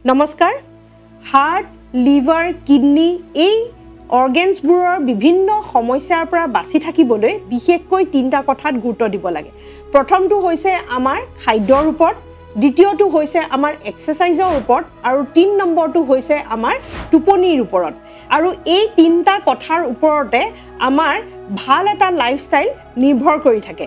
নমস্কাৰ heart liver kidney এই অৰ্গেনছবোৰৰ বিভিন্ন সমস্যাৰ পৰা বাছি থাকিবলৈ বিশেষকৈ তিনটা কথাত গুৰুত্ব দিব লাগে প্ৰথমটো হৈছে আমাৰ খাদ্যৰ ওপৰত দ্বিতীয়টো হৈছে আমাৰ এক্সাৰসাইজৰ ওপৰত আৰু ৩ নম্বৰটো হৈছে আমাৰ টোপনিৰ ওপৰত আৰু এই তিনটা কথাৰ ওপৰতে আমাৰ ভাল এটা লাইফষ্টাইল নিৰ্ভৰ কৰি থাকে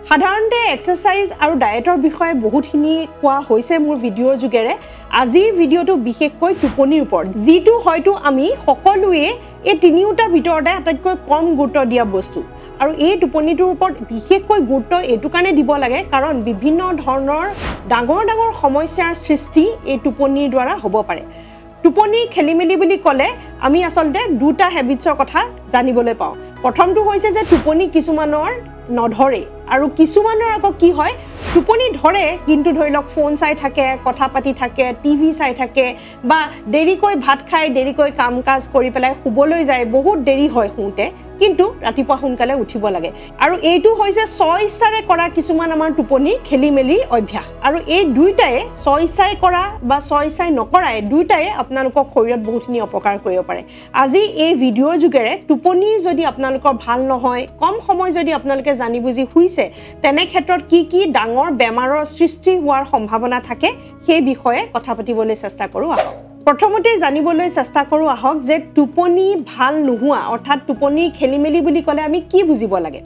সাধাৰণতে এক্সাৰসাইজ আৰু ডায়েটৰ বিষয়ে বহুতখিনি কোৱা হৈছে মোৰ ভিডিঅ'ৰ যোগেৰে আজিৰ ভিডিঅ'টো বিশেষকৈ টোপনিৰ ওপৰত যিটো হয়তো আমি সকলোৱে এই তিনিওটা ভিতৰতে আটাইতকৈ কম গুৰুত্ব দিয়া বস্তু আৰু এই টোপনিটোৰ ওপৰত বিশেষকৈ গুৰুত্ব এইটো কাৰণে দিব লাগে কাৰণ বিভিন্ন ধৰণৰ ডাঙৰ ডাঙৰ সমস্যাৰ সৃষ্টি এই টোপনিৰ দ্বাৰা হ'ব পাৰে টোপনি খেলিমেলি বুলি ক'লে আমি আসলতে দুটা হেবিটছৰ কথা জানিবলৈ পাওঁ প্ৰথমটো হৈছে যে টোপনি কিছুমানৰ নধৰে আৰু কিছুমানৰ আকৌ কি হয় টোপনি ধৰে কিন্তু ধৰি লওক ফোন চাই থাকে কথা পাতি থাকে টিভি চাই থাকে বা দেৰিকৈ ভাত খাই দেৰিকৈ কাম কাজ কৰি পেলাই শুবলৈ যায় বহুত দেৰি হয় শুতে কিন্তু ৰাতিপুৱা সোনকালে উঠিব লাগে আৰু এইটো হৈছে স্বইচ্ছাৰে কৰা কিছুমান আমাৰ টোপনি খেলিমেলি অভ্যাস আৰু এই দুইটাই স্বইচ্ছাই কৰা বা স্বইচ্ছাই নকৰাই দুইটাই আপোনালোকৰ শৰীৰত বহুতখিনি অপকাৰ কৰিব পাৰে আজি এই ভিডিঅ'ৰ যোগেৰে টোপনি যদি আপোনালোকৰ ভাল নহয় কম সময় যদি আপোনালোকে জানি বুজি শুইছে তেনে ক্ষেত্ৰত কি ডাঙৰ বেমাৰৰ সৃষ্টি হোৱাৰ সম্ভাৱনা থাকে সেই বিষয়ে কথা পাতিবলৈ চেষ্টা কৰোঁ আহক প্ৰথমতে জানিবলৈ চেষ্টা কৰোঁ আহক যে টোপনি ভাল নোহোৱা অৰ্থাৎ টোপনি খেলিমেলি বুলি ক'লে আমি কি বুজিব লাগে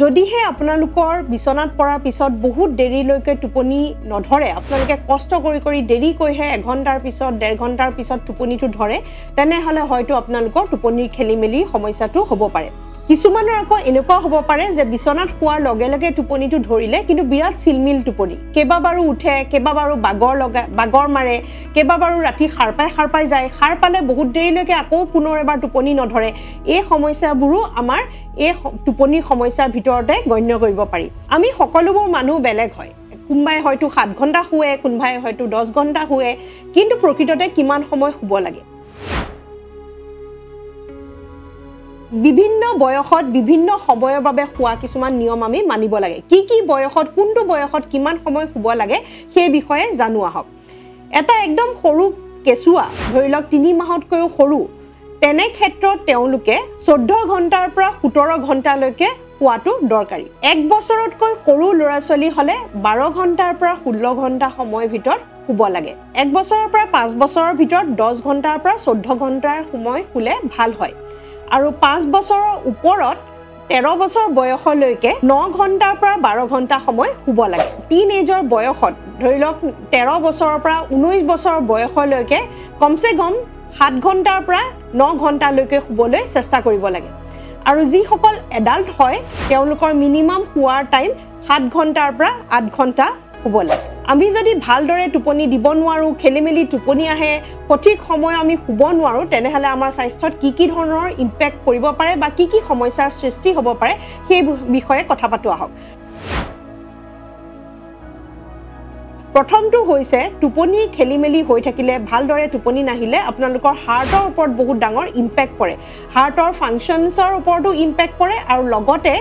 যদিহে আপোনালোকৰ বিচনাত পৰাৰ পিছত বহুত দেৰিলৈকে টোপনি নধৰে আপোনালোকে কষ্ট কৰি দেৰিকৈহে 1 ঘণ্টাৰ পিছত 1.5 ঘণ্টাৰ পিছত টোপনিটো ধৰে তেনেহলে হয়তো আপোনালোকৰ টোপনিৰ খেলিমেলি সমস্যাটো হ'ব পাৰে কিছুমানৰ আকৌ এনেকুৱা হ'ব পাৰে যে বিচনাত শুৱাৰ লগে লগে টোপনিটো ধৰিলে কিন্তু বিৰাট চিলমিল টোপনি কেইবাবাৰো উঠে কেইবাবাৰো বাগৰ মাৰে কেইবাবাৰো ৰাতি সাৰ পাই যায় সাৰ পালে বহুত দেৰিলৈকে আকৌ পুনৰ এবাৰ টোপনি নধৰে এই সমস্যাবোৰো আমাৰ এই টোপনিৰ সমস্যাৰ ভিতৰতে গণ্য কৰিব পাৰি আমি সকলোবোৰ মানুহ বেলেগ হয় কোনবাই হয়তো 7 ঘণ্টা শুৱে কোনবাই হয়তো 10 ঘণ্টা শুৱে কিন্তু প্ৰকৃততে কিমান সময় শুব লাগে বিভিন্ন বয়সত বিভিন্ন সময়ৰ বাবে শুৱা কিছুমান নিয়ম আমি মানিব লাগে কি বয়সত কোনটো বয়সত কিমান সময় শুব লাগে সেই বিষয়ে জানো আহক এটা একদম সৰু কেঁচুৱা ধৰি লওক 3 মাহতকৈও সৰু তেনে ক্ষেত্ৰত তেওঁলোকে 14 ঘণ্টাৰ পৰা 17 ঘণ্টালৈকে শুৱাটো দৰকাৰী 1 বছৰতকৈ সৰু ল'ৰা ছোৱালী হলে 12 ঘণ্টাৰ পৰা 16 ঘণ্টা সময়ৰ ভিতৰত শুব লাগে 1 বছৰৰ পৰা 5 বছৰৰ ভিতৰত 10 ঘণ্টাৰ পৰা 14 ঘণ্টাৰ সময় শুলে ভাল হয় আৰু 5 বছৰৰ ওপৰত 13 বছৰ বয়সলৈকে 9 ঘণ্টাৰ পৰা 12 ঘণ্টা সময় শুব লাগে টিনেজৰ বয়সত ধৰি লওক 13 বছৰৰ পৰা 19 বছৰ বয়সলৈকে কমসে কম 7 ঘণ্টাৰ পৰা 9 ঘণ্টালৈকে শুবলৈ চেষ্টা কৰিব লাগে আৰু যি সকল এডাল্ট হয় তেওঁলোকৰ মিনিমাম শুৱাৰ টাইম 7 ঘণ্টাৰ পৰা 8 ঘণ্টা শুব লাগে আমি যদি ভালদৰে টোপনি দিব নোৱাৰো খেলিমেলি টোপনি আহে সঠিক সময় আমি শুব নোৱাৰো তেনেহলে আমাৰ স্বাস্থ্যত কি ধৰণৰ ইম্প্যাক্ট পৰিব পাৰে বা কি সমস্যাৰ সৃষ্টি হ'ব পাৰে সেই বিষয়ে কথা পাতো আহক প্ৰথমটো হৈছে টোপনি খেলিমেলি হৈ থাকিলে ভালদৰে টোপনি নাহিলে আপোনালোকৰ হাৰ্টৰ ওপৰত বহুত ডাঙৰ ইম্প্যাক্ট পৰে হাৰ্টৰ ফাংচনছৰ ওপৰতো ইম্প্যাক্ট পৰে আৰু লগতে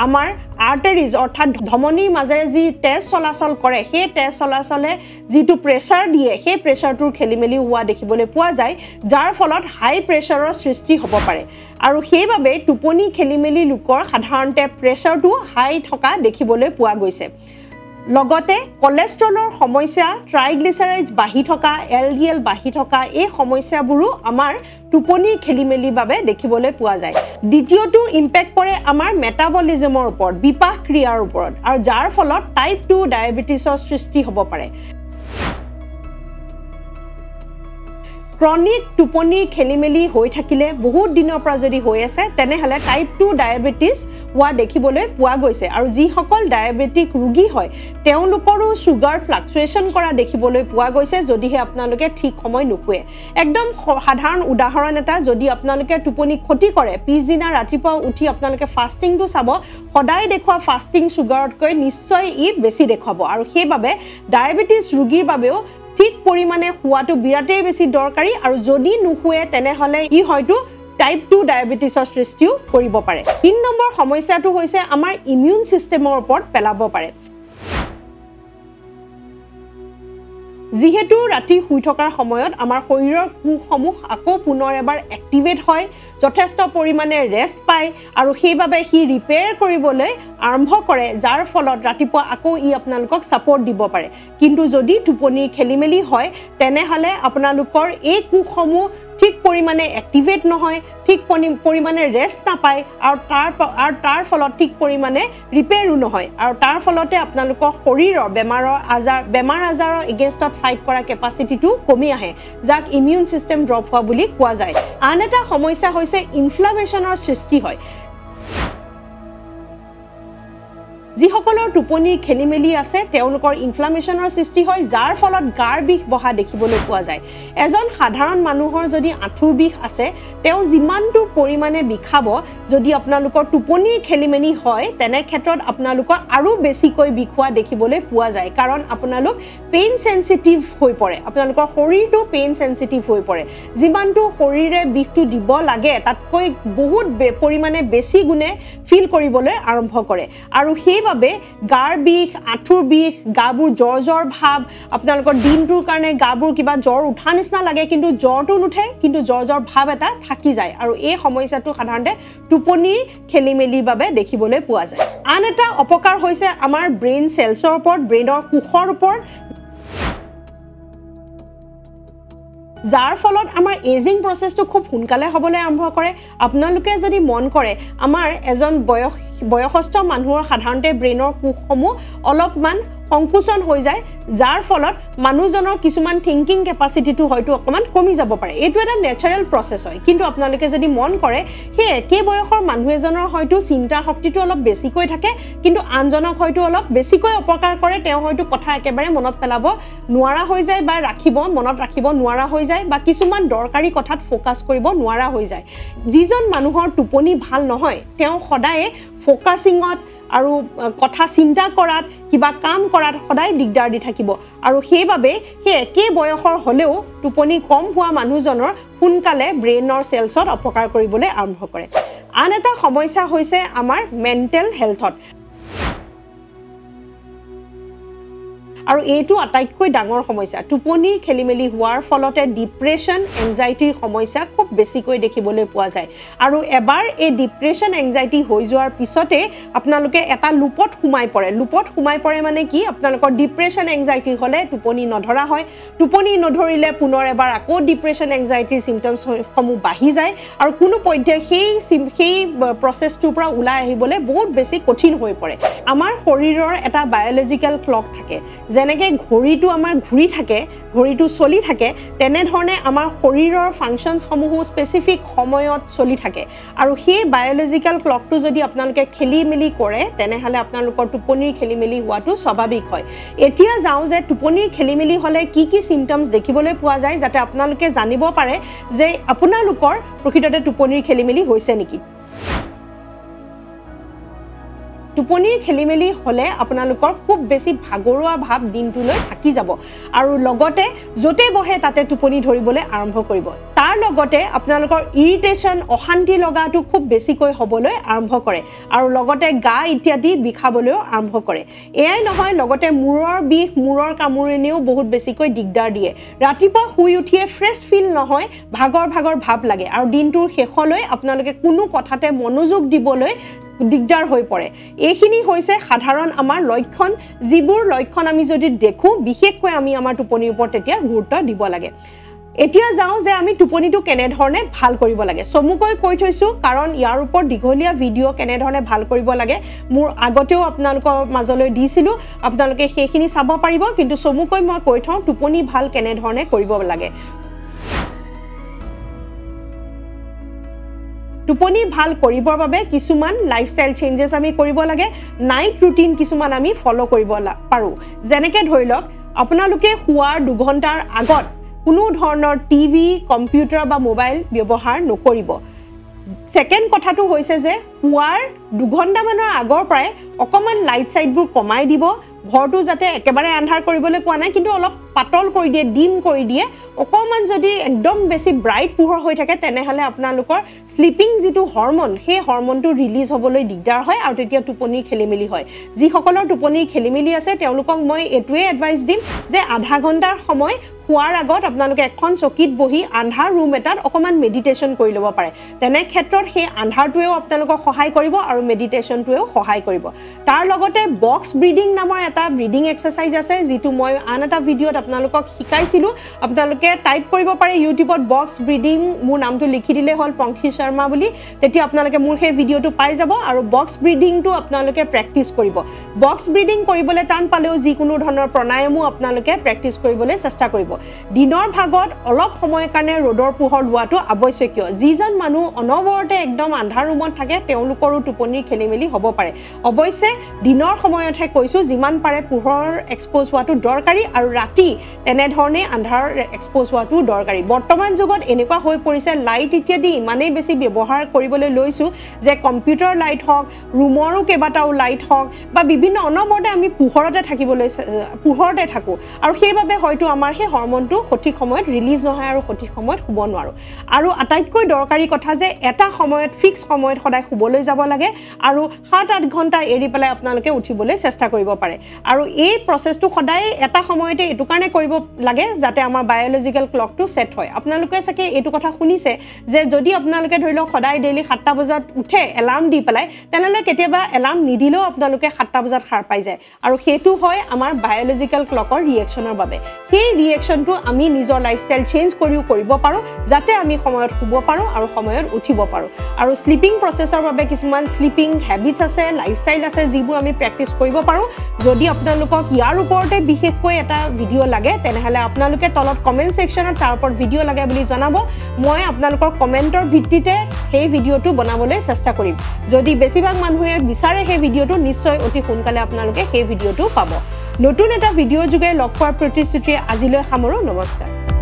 আমাৰ আৰ্টাৰিজ অৰ্থাৎ ধমনীৰ মাজেৰে যি তেজ চলাচল কৰে সেই তেজ চলাচলে যিটো প্ৰেছাৰ দিয়ে সেই প্ৰেছাৰটোৰ খেলিমেলি হোৱা দেখিবলৈ পোৱা যায় যাৰ ফলত হাই প্ৰেছাৰৰ সৃষ্টি হ'ব পাৰে আৰু সেইবাবে টোপনি খেলিমেলি লোকৰ সাধাৰণতে প্ৰেছাৰটো হাই থকা দেখিবলৈ পোৱা গৈছে লগতে কোলেষ্ট্ৰলৰ সমস্যা ট্ৰাইগ্লিচাৰাইডছ বাঢ়ি থকা এলডিএল বাঢ়ি থকা এই সমস্যাবোৰো আমাৰ টোপনিৰ খেলিমেলিৰ বাবে দেখিবলৈ পোৱা যায় দ্বিতীয়টো ইম্প্যাক্ট পৰে আমাৰ মেটাবলিজমৰ ওপৰত বিপাক ক্ৰিয়াৰ ওপৰত আৰু যাৰ ফলত টাইপ 2 ডায়াবেটিছৰ সৃষ্টি হ'ব পাৰে ক্ৰনিক টোপনিৰ খেলিমেলি হৈ থাকিলে বহুত দিনৰ পৰা যদি হৈ আছে তেনেহলে টাইপ 2 ডায়াবেটিছ হোৱা দেখিবলৈ পোৱা গৈছে আৰু যি সকল ডায়াবেটিক ৰোগী হয় তেওঁলোকৰো সুগাৰ ফ্লাকচুৱেশ্যন কৰা দেখিবলৈ পোৱা গৈছে যদিহে আপোনালোকে ঠিক সময় নুশুৱে একদম সাধাৰণ উদাহৰণ এটা যদি আপোনালোকে টোপনি ক্ষতি কৰে পিছদিনা ৰাতিপুৱা উঠি আপোনালোকে ফাষ্টিংটো চাব সদায় দেখুৱা ফাষ্টিং সুগাৰতকৈ নিশ্চয় ই বেছি দেখাব আৰু সেইবাবে ডায়াবেটিছ ৰোগীৰ বাবেও ঠিক পৰিমাণে শুৱাটো বিৰাটেই বেছি দৰকাৰী আৰু যদি নুশুৱে তেনেহলে ই হয়তো টাইপ 2 ডায়াবেটিছৰ সৃষ্টিও কৰিব পাৰে 3 নম্বৰ সমস্যাটো হৈছে আমাৰ ইমিউন সিস্টেমৰ ওপৰত পেলাব পাৰে যিহেতু ৰাতি শুই থকাৰ সময়ত আমাৰ শৰীৰৰ কোষসমূহ আকৌ পুনৰ এবাৰ এক্টিভেট হয় যথেষ্ট পৰিমাণে ৰেষ্ট পায় আৰু সেইবাবে সি ৰিপেয়াৰ কৰিবলৈ আৰম্ভ কৰে যাৰ ফলত ৰাতিপুৱা আকৌ ই আপোনালোকক ছাপৰ্ট দিব পাৰে কিন্তু যদি টোপনিৰ খেলিমেলি হয় তেনেহ'লে আপোনালোকৰ এই কোষসমূহ ঠিক পৰিমাণে এক্টিভেট নহয় ঠিক পৰিমাণে ৰেষ্ট নাপায় আৰু তাৰ ফলত ঠিক পৰিমাণে ৰিপেয়াৰো নহয় আৰু তাৰ ফলতে আপোনালোকৰ শৰীৰৰ বেমাৰ আজাৰৰ এগেইনষ্টত ফাইট কৰা কেপাচিটিটো কমি আহে যাক ইমিউন চিষ্টেম ড্ৰপ হোৱা বুলি কোৱা যায় আন এটা সমস্যা হৈছে ইনফ্লামেশ্যনৰ সৃষ্টি হয় যিসকলৰ টোপনিৰ খেলিমেলি আছে তেওঁলোকৰ ইনফ্লামেশ্যনৰ সৃষ্টি হয় যাৰ ফলত গাৰ বিষ বহা দেখিবলৈ পোৱা যায় এজন সাধাৰণ মানুহৰ যদি আঁঠুৰ বিষ আছে তেওঁ যিমানটো পৰিমাণে বিষাব যদি আপোনালোকৰ টোপনিৰ খেলিমেলি হয় তেনে ক্ষেত্ৰত আপোনালোকৰ আৰু বেছিকৈ বিষোৱা দেখিবলৈ পোৱা যায় কাৰণ আপোনালোক পেইন সেনচিটিভ হৈ পৰে আপোনালোকৰ শৰীৰটো পেইন সেনচিটিভ হৈ পৰে যিমানটো শৰীৰে বিষটো দিব লাগে তাতকৈ বহুত পৰিমাণে বেছি গুণে ফিল কৰিবলৈ আৰম্ভ কৰে আৰু সেইবাবে গাৰ বিষ আঁঠুৰ বিষ গাবোৰ জ্বৰ ভাব আপোনালোকৰ দিনটোৰ কাৰণে গাবোৰ কিবা জ্বৰ উঠা নিচিনা লাগে কিন্তু জ্বৰটো নুঠে কিন্তু জ্বৰ ভাব এটা থাকি যায় আৰু এই সমস্যাটো সাধাৰণতে টোপনিৰ খেলিমেলিৰ বাবে দেখিবলৈ পোৱা যায় আন এটা অপকাৰ হৈছে আমাৰ ব্ৰেইন সেলছৰ ওপৰত ব্ৰেইনৰ কোষৰ ওপৰত যাৰ ফলত আমাৰ এজিং প্ৰসেসটো খুব সোনকালে হ'বলৈ আৰম্ভ কৰে আপোনালোকে যদি মন কৰে আমাৰ এজন বয়সস্থ মানুহৰ সাধাৰণতে ব্ৰেইনৰ কোষসমূহ অলপমান সংকুচন হৈ যায় যাৰ ফলত মানুহজনৰ কিছুমান থিংকিং কেপাচিটিটো হয়তো অকমান কমি যাব পাৰে এইটো এটা ন্যাচাৰাল প্ৰসেস হয় কিন্তু আপোনালোকে যদি মন কৰে হে একে বয়সৰ মানুহ এজনৰ হয়তো চিন্তা শক্তিটো অলপ বেছিকৈ থাকে কিন্তু আনজনক হয়তো অলপ বেছিকৈ অপকাৰ কৰে তেওঁ হয়তো কথা একেবাৰে মনত পেলাব নোৱাৰা হৈ যায় বা মনত ৰাখিব নোৱাৰা হৈ যায় বা কিছুমান দৰকাৰী কথাত ফোকাস কৰিব নোৱাৰা হৈ যায় যিজন মানুহৰ টোপনি ভাল নহয় তেওঁ সদায় ফোকাসিংত আৰু কথা চিন্তা কৰাত কিবা কাম কৰাত সদায় দিগদাৰ দি থাকিব আৰু সেইবাবে হে একে বয়সৰ হলেও টোপনি কম হোৱা মানুহজনৰ সোনকালে ব্ৰেইনৰ সেলছত অপকাৰ কৰিবলৈ আৰম্ভ কৰে আন এটা সমস্যা হৈছে আমাৰ মেন্টেল হেলথত আৰু এইটো আটাইতকৈ ডাঙৰ সমস্যা টোপনিৰ খেলিমেলি হোৱাৰ ফলতে ডিপ্ৰেছন এনজাইটিৰ সমস্যা খুব বেছিকৈ দেখিবলৈ পোৱা যায় আৰু এবাৰ এই ডিপ্ৰেছন এনজাইটি হৈ যোৱাৰ পিছতে আপোনালোকে এটা লুপত সোমাই পৰে মানে কি আপোনালোকৰ ডিপ্ৰেছন এনজাইটি হলে টোপনি নধৰা হয় টোপনি নধৰিলে পুনৰ এবাৰ আকৌ ডিপ্ৰেছন এনজাইটিৰ সিম্পটমছ সমূহ বাঢ়ি যায় আৰু কোনো পৰ্যায়ত সেই প্ৰসেসটোৰ পৰা ওলাই আহিবলৈ বহুত বেছি কঠিন হৈ পৰে আমাৰ শৰীৰৰ এটা বায়োলজিক্যাল ক্লক থাকে যেনেকে ঘড়ীটো আমাৰ ঘূৰি থাকে ঘড়ীটো চলি থাকে তেনে ধৰণে আমাৰ শৰীৰৰ ফাংচনছ সমূহ স্পেসিফিক সময়ত চলি থাকে আৰু সেই বায়োলজিক্যাল ক্লকটো যদি আপোনালোকে খেলিমেলি কৰে তেনেহলে আপোনালোকৰ টোপনিৰ খেলিমেলি হোৱাটো স্বাভাৱিক হয় এতিয়া যাও যে টোপনিৰ খেলিমেলি হলে কি সিম্পটমছ দেখিবলৈ পোৱা যায় যাতে আপোনালোকে জানিব পাৰে যে আপোনালোকৰ প্ৰকৃততে টোপনিৰ খেলিমেলি হৈছে নেকি টোপনিৰ খেলিমেলি হলে আপোনালোকৰ খুব বেছি ভাগৰুৱা ভাব দিনটোলৈ থাকি যাব আৰু লগতে যতে বহে তাতে টোপনি ধৰিবলৈ আৰম্ভ কৰিব তাৰ লগতে আপোনালোকৰ ইৰিটেশন অশান্তি লগাটো খুব বেছিকৈ হ'বলৈ আৰম্ভ কৰে আৰু লগতে গা ইত্যাদি বিষাবলৈ আৰম্ভ কৰে এয়াই নহয় লগতে মূৰৰ বিষ মূৰৰ কামুৰণিও বহুত বেছিকৈ দিগদাৰ দিয়ে ৰাতিপুৱা শুই উঠিয়ে ফ্ৰেছ ফিল নহয় ভাগৰ ভাব লাগে আৰু দিনটোৰ শেষলৈ আপোনালোকে কোনো কথাতে মনোযোগ দিবলৈ দিগদাৰ হৈ পৰে এইখিনি হৈছে সাধাৰণ আমাৰ লক্ষণ যিবোৰ লক্ষণ আমি যদি দেখো বিশেষকৈ আমি আমাৰ টোপনিৰ ওপৰত তেতিয়া গুৰুত্ব দিব লাগে এতিয়া যাও যে আমি টোপনিটো কেনে ধৰণে ভাল কৰিব লাগে চমুকৈ কৈ থৈছো কাৰণ ইয়াৰ ওপৰত দীঘলীয়া ভিডিও কেনে ধৰণে ভাল কৰিব লাগে মোৰ আগতেও আপোনালোকৰ মাজলৈ দিছিলো আপোনালোকে সেইখিনি চাব পাৰিব কিন্তু চমুকৈ মই কৈ থওঁ টোপনি ভাল কেনে ধৰণে কৰিব লাগে টোপনি ভাল কৰিবৰ বাবে কিছুমান লাইফষ্টাইল চেঞ্জেছ আমি কৰিব লাগে নাইট ৰুটিন কিছুমান আমি ফলো কৰিব পাৰো যেনেকৈ ধৰি লওক আপোনালোকে শুৱাৰ 2 ঘণ্টাৰ আগত কোনো ধৰণৰ টিভি কম্পিউটাৰ বা মোবাইল ব্যৱহাৰ নকৰিব সেকেন্ড কথাটো হৈছে যে পুৱাৰ 2 ঘণ্টামানৰ আগৰ পৰাই অকমান লাইট সাইডবোৰ কমাই দিব ঘৰটো যাতে একেবাৰে আন্ধাৰ কৰিবলৈ কোৱা নাই কিন্তু অলপ পাতল কৰি দিয়ে ডিম কৰি দিয়ে অকমান যদি একদম বেছি ব্ৰাইট পোহৰ হৈ থাকে তেনেহলে আপোনালোকৰ স্লিপিং যেটো হৰমন সেই হৰমনটো ৰিলিজ হ'বলৈ দিগদাৰ হয় আৰু তেতিয়া টোপনি খেলিমেলি হয় যি সকলৰ টোপনি খেলিমেলি আছে তেওঁলোকক মই এটোৱে এডভাইস দিম যে আধা ঘণ্টাৰ সময় শুৱাৰ আগত আপোনালোকে এখন চকীত বহি আন্ধাৰ ৰুম এটাত অকমান মেডিটেশন কৰি ল'ব পাৰে তেনে ক্ষেত্ৰত সেই আন্ধাৰটোৱেও আপোনালোকক সহায় কৰিব আৰু মেডিটেশনটোৱেও সহায় কৰিব তাৰ লগতে বক্স ব্ৰিডিং নামৰ এটা ব্ৰিডিং এক্সাৰসাইজ আছে যেটো মই আন এটা ভিডিঅত আপোনালোকক শিকাইছিলো আপোনালোকে টাইপ কৰিব পাৰে ইউটিউবত বক্স ব্ৰিডিং মোৰ নামটো লিখি দিলে হল পংখী শৰ্মা বুলি তেতিয়া আপোনালোকে মোৰ সেই ভিডিঅটো পাই যাব আৰু বক্স ব্ৰিডিংটো আপোনালোকে প্ৰেক্টিস কৰিব বক্স ব্ৰিডিং কৰিবলৈ টান পালেও যিকোনো ধৰণৰ প্ৰণায়ামো আপোনালোকে প্ৰেক্টিস কৰিবলৈ চেষ্টা কৰিব দিনৰ ভাগত অলপ সময় কাৰণে ৰ'দৰ পোহৰ লোৱাটো আৱশ্যকীয় যিজন মানুহ অনবৰতে একদম আন্ধাৰ ৰুমত থাকে তেওঁলোকৰো টোপনিৰ খেলিমেলি হ'ব পাৰে অৱশ্যে দিনৰ সময়তহে কৈছো যিমান পাৰে পোহৰ এক্সপ'জ হোৱাটো দৰকাৰী আৰু ৰাতি তেনে ধৰণে আন্ধাৰ এক্সপ'জ হোৱাটো দৰকাৰী বৰ্তমান যুগত এনেকুৱা হৈ পৰিছে লাইট ইত্যাদি ইমানেই বেছি ব্যৱহাৰ কৰিবলৈ লৈছো যে কম্পিউটাৰ লাইট হওক ৰুমৰো কেইবাটাও লাইট হওক বা বিভিন্ন অনবৰতে আমি পোহৰতে থাকো আৰু সেইবাবে হয়তো আমাৰ সেই হৰমনটো সঠিক সময়ত ৰিলিজ নহয় আৰু সঠিক সময়ত শুব নোৱাৰো আৰু আটাইতকৈ দৰকাৰী কথা যে এটা সময়ত ফিক্স সময়ত সদায় শুবলৈ যাব লাগে আৰু 7-8 ঘণ্টা এৰি পেলাই আপোনালোকে উঠিবলৈ চেষ্টা কৰিব পাৰে আৰু এই প্ৰসেসটো সদায় এটা সময়তে এটো কাৰণে কৰিব লাগে যাতে আমাৰ বায়োলজিক্যাল ক্লকটো সেট হয় আপোনালোকে সাকে এটো কথা শুনিছে যে যদি আপোনালোকে ধৰিলক সদায় ডেইলি 7টা বজাত উঠে এলাৰ্ম দি পেলাই তেনেলে কেতিয়াবা এলাৰ্ম নিদিলেও আপোনালোকে 7টা বজাত খাৰ পাই যায় আৰু হেতু হয় আমাৰ বায়োলজিক্যাল ক্লকৰ ৰিএকচনৰ বাবে সেই ৰিএকচনটো আমি নিজৰ লাইফষ্টাইল চেঞ্জ কৰিব পাৰো যাতে আমি সময়ত শুব পাৰো আৰু সময়ত উঠিব পাৰো আৰু স্লিপিং প্ৰসেসৰ বাবে কিছুমান স্লিপিং হ্যাবিটস আছে লাইফষ্টাইল আছে যিবোৰ আমি প্ৰেক্টিস কৰিব পাৰো যদি আপোনালোকক ইয়াৰ ওপৰতে বিশেষকৈ এটা ভিডিও লাগে তেনেহলে আপোনালোকে তলত কমেন্ট সেকশনত তাৰ ওপৰত ভিডিও লাগে বুলি জনাব মই আপোনালোকৰ কমেন্টৰ ভিত্তিতে সেই ভিডিওটো বনাবলৈ চেষ্টা কৰিম যদি বেছিভাগ মানুহে বিচাৰে সেই ভিডিওটো নিশ্চয় অতি সোনকালে আপোনালোকে সেই ভিডিওটো পাব নতুন এটা ভিডিও যোগে লগ পোৱাৰ প্ৰতিশ্ৰুতি আজিলৈ সামৰো নমস্কাৰ